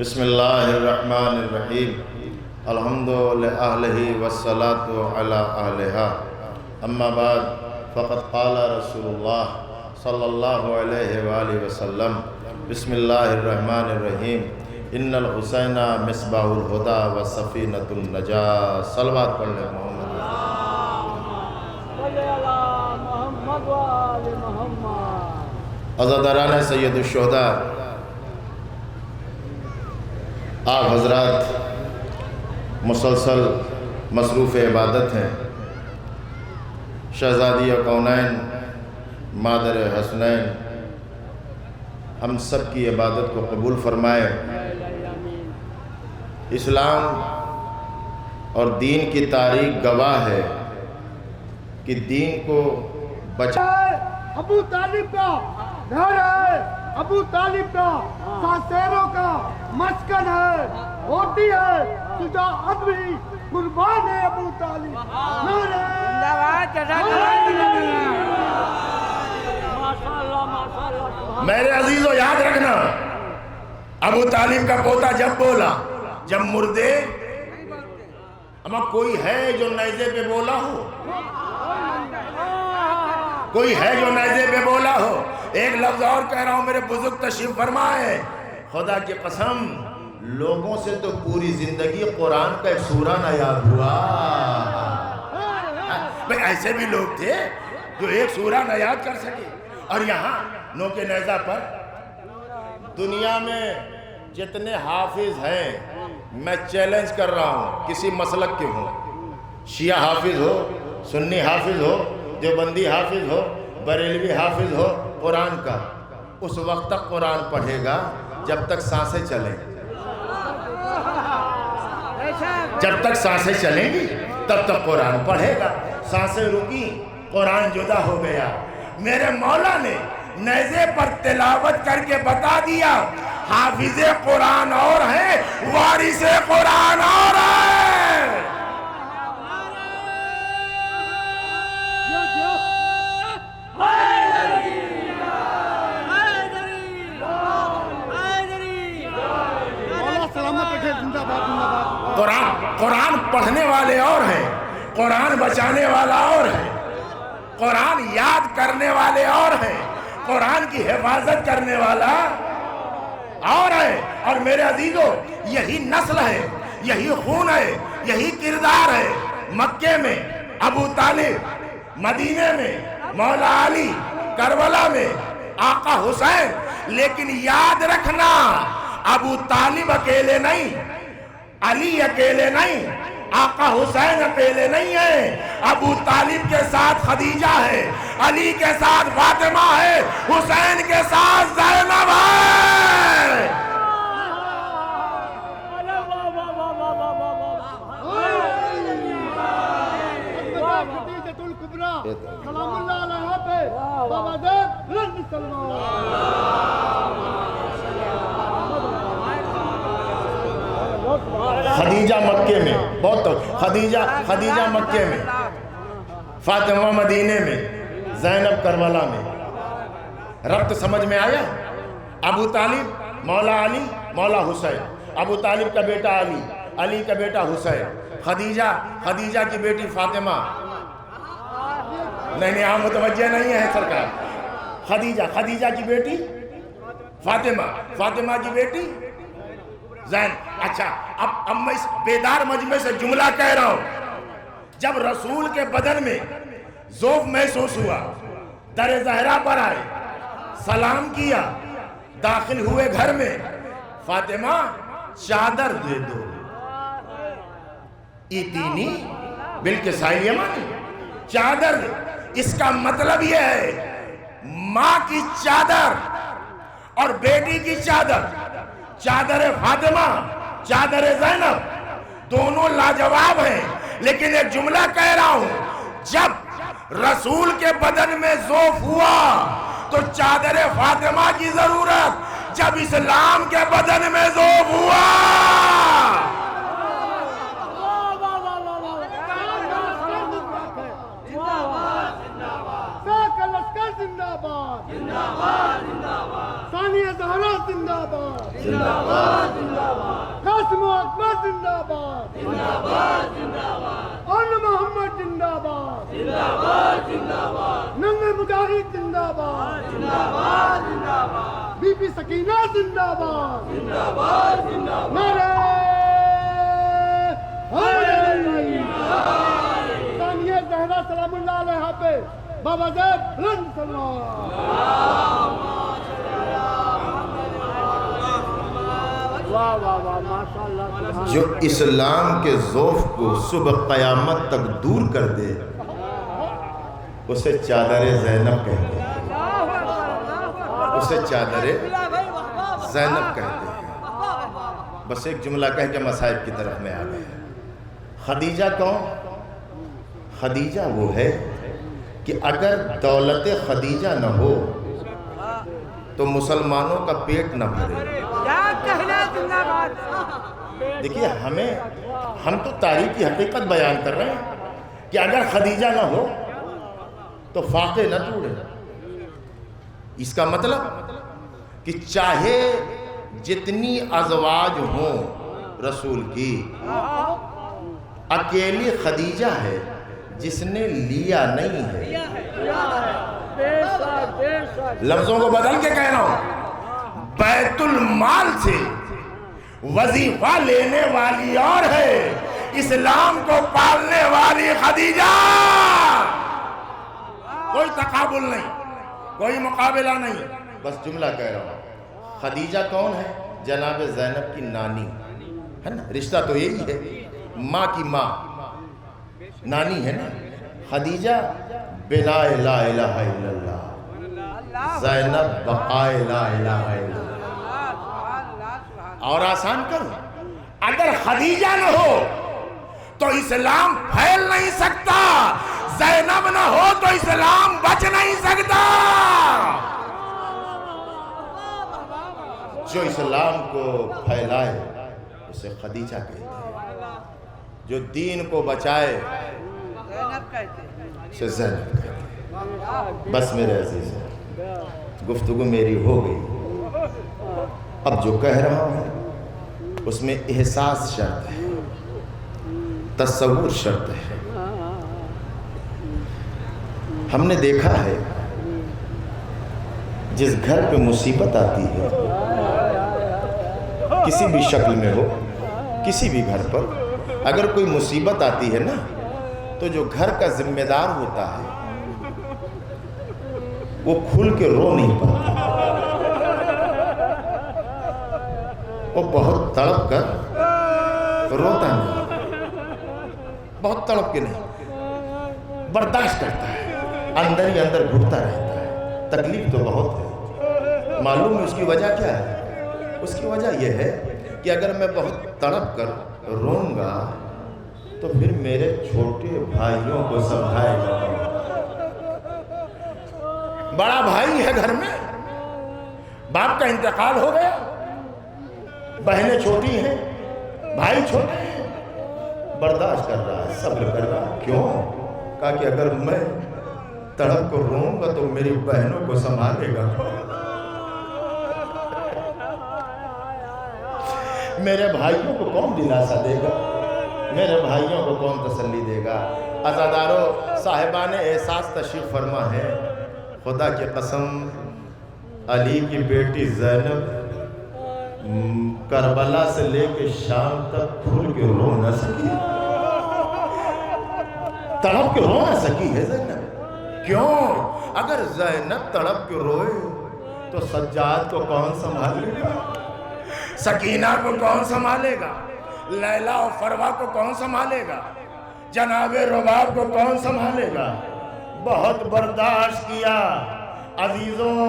بسم اللہ الرحمن الرحیم الحمد للہ والصلاة علی اہلہا اما بعد فقد قال رسول اللہ صلی اللہ علیہ وآلہ وسلم بسم اللہ الرحمن الرحیم ان الحسین مصباح الہدی و سفینۃ النجاة صلوات پڑھ لیں محمد عزاداران سید الشہداء، آپ حضرات مسلسل مصروف عبادت ہیں۔ شہزادی کونین مادر حسنین ہم سب کی عبادت کو قبول فرمائے۔ اسلام اور دین کی تاریخ گواہ ہے کہ دین کو بچا ابو طالب کا گھر ہے، ابو طالب کا سانسیروں کا مسکن ہے، ہوتی ہے شجاعت بھی قربان ہے ابو طالب۔ میرے عزیزو یاد رکھنا، ابو طالب کا پوتا جب بولا، جب مردے اما کوئی ہے جو نیزے پہ بولا ہو، کوئی ہے جو نیزے پہ بولا ہو۔ ایک لفظ اور کہہ رہا ہوں، میرے بزرگ تشریف فرمائے، خدا کی قسم لوگوں سے تو پوری زندگی قرآن کا ایک سورہ نہ یاد ہوا۔ بھئی ایسے بھی لوگ تھے جو ایک سورہ نہ یاد کر سکے، اور یہاں نو کے نیزہ پر دنیا میں جتنے حافظ ہیں، میں چیلنج کر رہا ہوں، کسی مسلک کے ہوں، شیعہ حافظ ہو، سنی حافظ ہو، دیوبندی حافظ ہو، بریلوی حافظ ہو، قرآن کا اس وقت تک قرآن پڑھے گا جب تک سانسیں چلیں، جب تک سانسیں چلیں گی تب تک قرآن پڑھے گا۔ سانسیں رکی، قرآن جدا ہو گیا۔ میرے مولا نے نیزے پر تلاوت کر کے بتا دیا، حافظ قرآن اور ہے، وارث قرآن اور ہے۔ قرآن پڑھنے والے اور ہیں، قرآن بچانے والا اور ہے، قرآن یاد کرنے والے اور ہیں، قرآن کی حفاظت کرنے والا اور ہے۔ اور میرے عزیزو یہی نسل ہے، یہی خون ہے، یہی کردار ہے۔ مکے میں ابو طالب، مدینے میں مولا علی، کربلا میں آقا حسین۔ لیکن یاد رکھنا، ابو طالب اکیلے نہیں، علی اکیلے نہیں، آقا حسین اکیلے نہیں ہیں۔ ابو طالب کے ساتھ خدیجہ ہے، علی کے ساتھ فاطمہ ہے، حسین کے ساتھ زینب ہے۔ سلام اللہ علیہ پہ بابا زید رضی خدیجہ مکے میں، بہت خدیجہ مکے میں، فاطمہ مدینے میں، زینب کربلا میں۔ ربط سمجھ میں آیا؟ ابو طالب مولا علی، مولا حسین، ابو طالب کا بیٹا علی، علی کا بیٹا حسین، خدیجہ کی بیٹی فاطمہ۔ نہیں آپ متوجہ نہیں ہے سرکار۔ خدیجہ کی بیٹی فاطمہ کی بیٹی زین۔ اچھا اب میں اس بیدار مجمع سے جملہ کہہ رہا ہوں، جب رسول کے بدن میں ذوف محسوس ہوا، در زہرا پر آئے، سلام کیا، داخل ہوئے گھر میں، فاطمہ چادر دے دو، ایتینی بالکسائی یمانی، چادر دے۔ اس کا مطلب یہ ہے ماں کی چادر اور بیٹی کی چادر، چادر فاطمہ، چادر زینب، دونوں لاجواب ہیں۔ لیکن ایک جملہ کہہ رہا ہوں، جب رسول کے بدن میں ذوف ہوا تو چادر فاطمہ کی ضرورت، جب اسلام کے بدن میں ذوف ہوا ثانیہ زہرا زندہ باد، زندہ باد، زندہ باد۔ قاسم اکبر زندہ باد، زندہ باد، زندہ باد، اور محمد زندہ باد، زندہ باد، زندہ باد، ننگے مجاہد زندہ باد، زندہ باد، زندہ باد، بی بی سکینہ زندہ باد، زندہ باد، زندہ باد، نعرہ حیدری، ثانیہ زہرا سلام اللہ علیہ پہ بابا زید بلند سلام۔ جو اسلام کے ذوف کو صبح قیامت تک دور کر دے اسے چادر زینب کہتے ہیں، اسے چادر زینب کہتے ہیں۔ بس ایک جملہ کہہ کے مصائب کی طرف میں آ گئے۔ خدیجہ کون؟ خدیجہ وہ ہے کہ اگر دولت خدیجہ نہ ہو تو مسلمانوں کا پیٹ نہ بھرے۔ دیکھیے ہم تو تاریخ کی حقیقت بیان کر رہے ہیں کہ اگر خدیجہ نہ ہو تو فاقے نہ ٹوٹے۔ اس کا مطلب کہ چاہے جتنی ازواج ہوں رسول کی، اکیلی خدیجہ ہے جس نے لیا نہیں ہے۔ لفظوں کو بدل کے کہہ رہا ہوں، بیت المال سے وظیفہ لینے والی اور ہے، اسلام کو پالنے والی خدیجہ۔ کوئی تقابل نہیں، کوئی مقابلہ نہیں، بس جملہ کہہ رہا ہوں۔ خدیجہ کون ہے؟ جناب زینب کی نانی ہے نا، رشتہ تو یہی ہے، ماں کی ماں نانی ہے نا۔ خدیجہ بلا لا الہ الا اللہ، زینب بقائے لا الہ الا اللہ۔ اور آسان کرو، اگر خدیجہ نہ ہو تو اسلام پھیل نہیں سکتا، زینب نہ ہو تو اسلام بچ نہیں سکتا۔ جو اسلام کو پھیلائے اسے خدیجہ کہتے ہیں، جو دین کو بچائے اسے زینب کہتے ہیں۔ بس میرے عزیز، گفتگو میری ہو گئی، اب جو کہہ رہا ہوں اس میں احساس شرط ہے، تصور شرط ہے۔ ہم نے دیکھا ہے جس گھر پہ مصیبت آتی ہے، کسی بھی شکل میں ہو، کسی بھی گھر پر اگر کوئی مصیبت آتی ہے نا، تو جو گھر کا ذمہ دار ہوتا ہے وہ کھل کے رو نہیں پاتا، وہ بہت تڑپ کر روتا نہیں، بہت تڑپ کے نہیں، برداشت کرتا ہے، اندر ہی اندر گھٹتا رہتا ہے۔ تکلیف تو بہت ہے، معلوم ہے اس کی وجہ کیا ہے؟ اس کی وجہ یہ ہے کہ اگر میں بہت تڑپ کر روں گا تو پھر میرے چھوٹے بھائیوں کو سمجھائے گا۔ بڑا بھائی ہے گھر میں، باپ کا انتقال ہو گیا، بہنیں چھوٹی ہیں، بھائی چھوٹے ہیں، برداشت کر رہا ہے، صبر کر رہا ہے۔ کیوں؟ کہا کہ اگر میں تڑپ کر روں گا تو میری بہنوں کو سنبھالے گا، میرے بھائیوں کو کون دلاسا دے گا، میرے بھائیوں کو کون تسلی دے گا۔ عزادارو، صاحبان احساس تشریف فرما ہے، خدا کی قسم علی کی بیٹی زینب کربلا سے لے کے شام تک کھل کے رو نہ سکی، تڑپ کے رو نہ سکی ہے زینب۔ کیوں؟ اگر زینب تڑپ کے روئے تو سجاد کو کون سنبھالے گا؟ سکینہ کو کون سنبھالے گا؟ لیلا و فروا کو کون سنبھالے گا؟ جناب رباب کو کون سنبھالے گا؟ بہت برداشت کیا عزیزوں،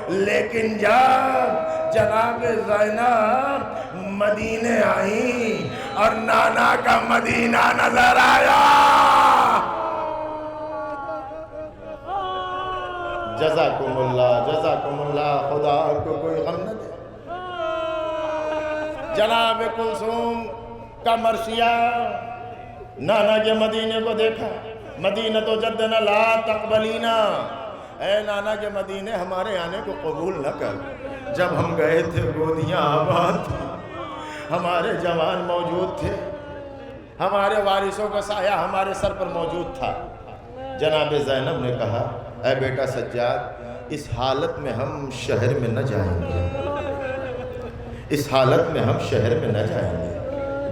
لیکن جب جناب زینب مدینے آئیں اور نانا کا مدینہ نظر آیا، جزاکم اللہ، خدا کو کوئی غم نہ دے۔ جناب کلثوم کا مرثیہ، نانا کے مدینے کو دیکھا، مدینہ تو جدنا لا تقبلینا، اے نانا کے مدینے ہمارے آنے کو قبول نہ کر۔ جب ہم گئے تھے گودیاں آباد تھی، ہمارے جوان موجود تھے، ہمارے وارثوں کا سایہ ہمارے سر پر موجود تھا۔ جناب زینب نے کہا اے بیٹا سجاد، اس حالت میں ہم شہر میں نہ جائیں گے، اس حالت میں ہم شہر میں نہ جائیں گے۔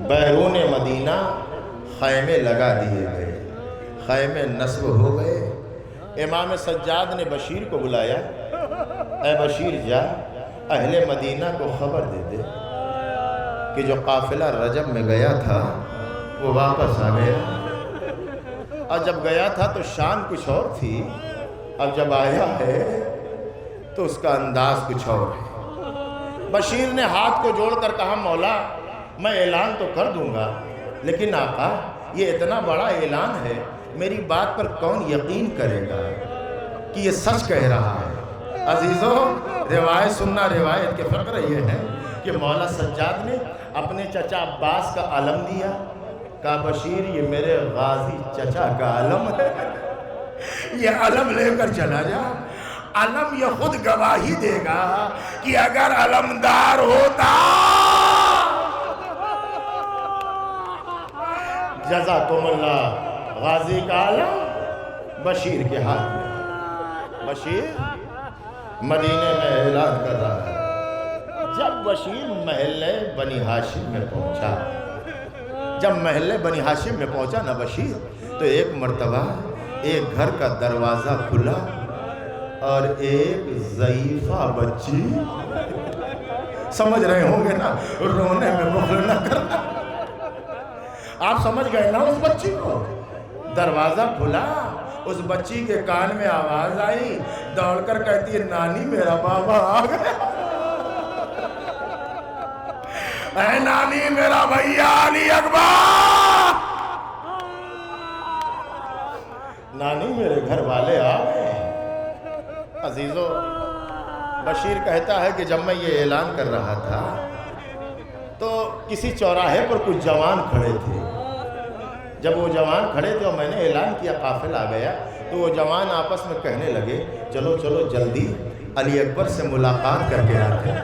بیرون مدینہ خیمے لگا دیے گئے، خیمے نصب ہو گئے۔ امام سجاد نے بشیر کو بلایا، اے بشیر جا اہل مدینہ کو خبر دے دے کہ جو قافلہ رجب میں گیا تھا وہ واپس آ گیا، اور جب گیا تھا تو شان کچھ اور تھی، اب جب آیا ہے تو اس کا انداز کچھ اور ہے۔ بشیر نے ہاتھ کو جوڑ کر کہا مولا میں اعلان تو کر دوں گا، لیکن آقا یہ اتنا بڑا اعلان ہے، میری بات پر کون یقین کرے گا کہ یہ سچ کہہ رہا ہے؟ عزیزو روایت سننا، روایت کے فقر یہ ہے کہ مولا سجاد نے اپنے چچا عباس کا علم دیا، کہا بشیر یہ میرے غازی چچا کا علم ہے، یہ علم لے کر چلا جا۔ علم یہ خود گواہی دے گا کہ اگر علمدار ہوتا جزاکم اللہ، غازی کا علم بشیر کے ہاتھ میں۔ بشیر مدینے میں اعلان کر رہا ہے۔ جب بشیر محلے بنی ہاشم میں پہنچا، جب محلے بنی ہاشم میں پہنچا نا بشیر، تو ایک مرتبہ ایک گھر کا دروازہ کھلا اور ایک ضعیفہ بچی، سمجھ رہے ہوں گے نا، رونے میں بخل نہ کرنا، آپ سمجھ گئے نا اس بچی کو۔ دروازہ کھلا، اس بچی کے کان میں آواز آئی، دوڑ کر کہتی ہے نانی میرا بابا آ گیا، اے نانی میرا بھیا علی اکبر، نانی میرے گھر والے آ گئے۔ عزیزو بشیر کہتا ہے کہ جب میں یہ اعلان کر رہا تھا تو کسی چوراہے پر کچھ جوان کھڑے تھے، جب وہ جوان کھڑے تھے اور میں نے اعلان کیا قافلہ آ گیا، تو وہ جوان آپس میں کہنے لگے چلو چلو جلدی علی اکبر سے ملاقات کر کے آتے ہیں،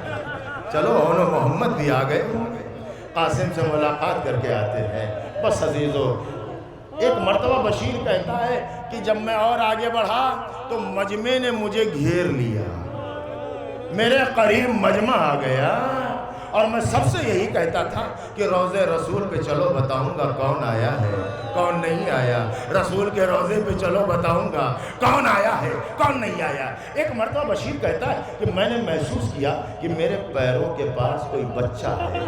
چلو اون و محمد بھی آ گئے، قاسم سے ملاقات کر کے آتے ہیں۔ بس عزیزو ایک مرتبہ بشیر کہتا ہے کہ جب میں اور آگے بڑھا تو مجمع نے مجھے گھیر لیا، میرے قریب مجمع آ گیا، اور میں سب سے یہی کہتا تھا کہ روضے رسول پہ چلو بتاؤں گا کون آیا ہے کون نہیں آیا، رسول کے روضے پہ چلو بتاؤں گا کون آیا ہے کون نہیں آیا۔ ایک مرتبہ بشیر کہتا ہے کہ میں نے محسوس کیا کہ میرے پیروں کے پاس کوئی بچہ ہے،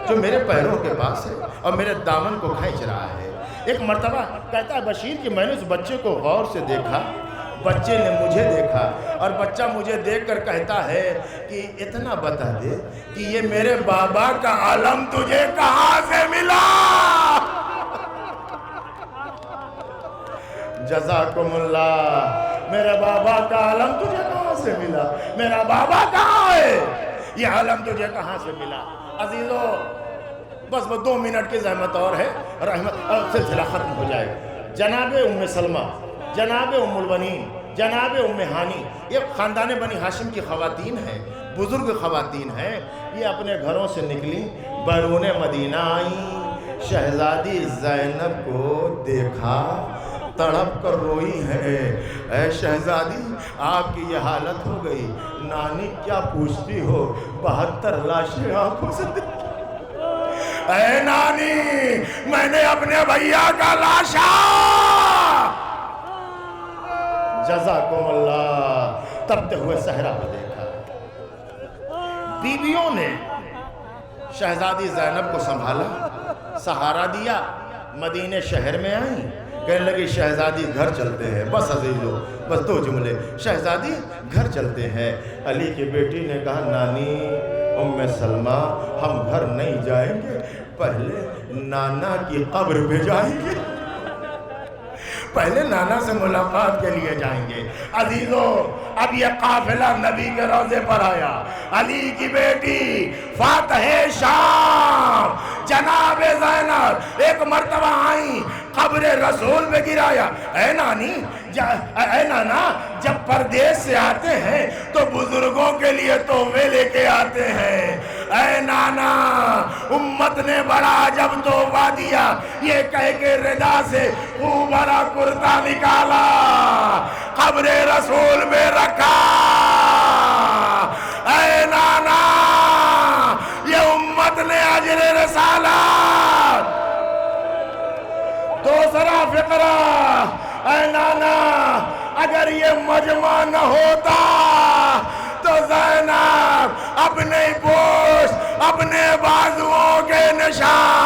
جو میرے پیروں کے پاس ہے اور میرے دامن کو کھینچ رہا ہے۔ ایک مرتبہ کہتا ہے بشیر کہ میں نے اس بچے کو غور سے دیکھا، بچے نے مجھے دیکھا، اور بچہ مجھے دیکھ کر کہتا ہے کہ اتنا بتا دے کہ یہ میرے بابا کا علم تجھے کہاں سے ملا؟ جزاکم اللہ، میرے بابا کا علم تجھے کہاں سے ملا؟ میرا بابا کہاں ہے؟ یہ علم تجھے کہاں سے ملا؟ عزیزو بس 2 منٹ کی زحمت اور ہے، رحمت اور سلسلہ ختم ہو جائے گا۔ جناب ام سلمہ، جناب ام البنین، جناب ام ہانی، یہ خاندان بنی ہاشم کی خواتین ہیں، بزرگ خواتین ہیں، یہ اپنے گھروں سے نکلی، بیرون مدینہ آئیں، شہزادی زینب کو دیکھا، تڑپ کر روئی ہے، اے شہزادی آپ کی یہ حالت ہو گئی، نانی کیا پوچھتی ہو؟ 72 لاشیں آنکھوں سے دیکھی، اے نانی میں نے اپنے بھیا کا لاشا، جزاکم اللہ، تبتے ہوئے صحرا کو دیکھا۔ بیویوں نے شہزادی زینب کو سنبھالا، سہارا دیا، مدینے شہر میں آئیں، کہنے لگی شہزادی گھر چلتے ہیں۔ بس عزیزو بس 2 جملے، شہزادی گھر چلتے ہیں۔ علی کی بیٹی نے کہا نانی ام سلمہ ہم گھر نہیں جائیں گے، پہلے نانا کی قبر پہ جائیں گے، پہلے نانا سے ملاقات کے لیے جائیں گے۔ عزیزو اب یہ قافلہ نبی کے روضے پر آیا، علی کی بیٹی فاتح شام جناب زینب ایک مرتبہ آئیں، قبر رسول میں گرایا، اے نانی اے نانا جب پردیس سے آتے ہیں تو بزرگوں کے لیے تحفے لے کے آتے ہیں، اے نانا امت نے بڑا جب تحفہ دیا یہ کہہ کے رضا سے خوب بڑا کرتا نکالا قبر رسول میں رکھا اے نانا یہ امت نے اجر رسالت دوسرا فقرہ اے نانا اگر یہ مجمع نہ ہوتا تو زینب اپنے پوش اپنے بازوؤں کے نشان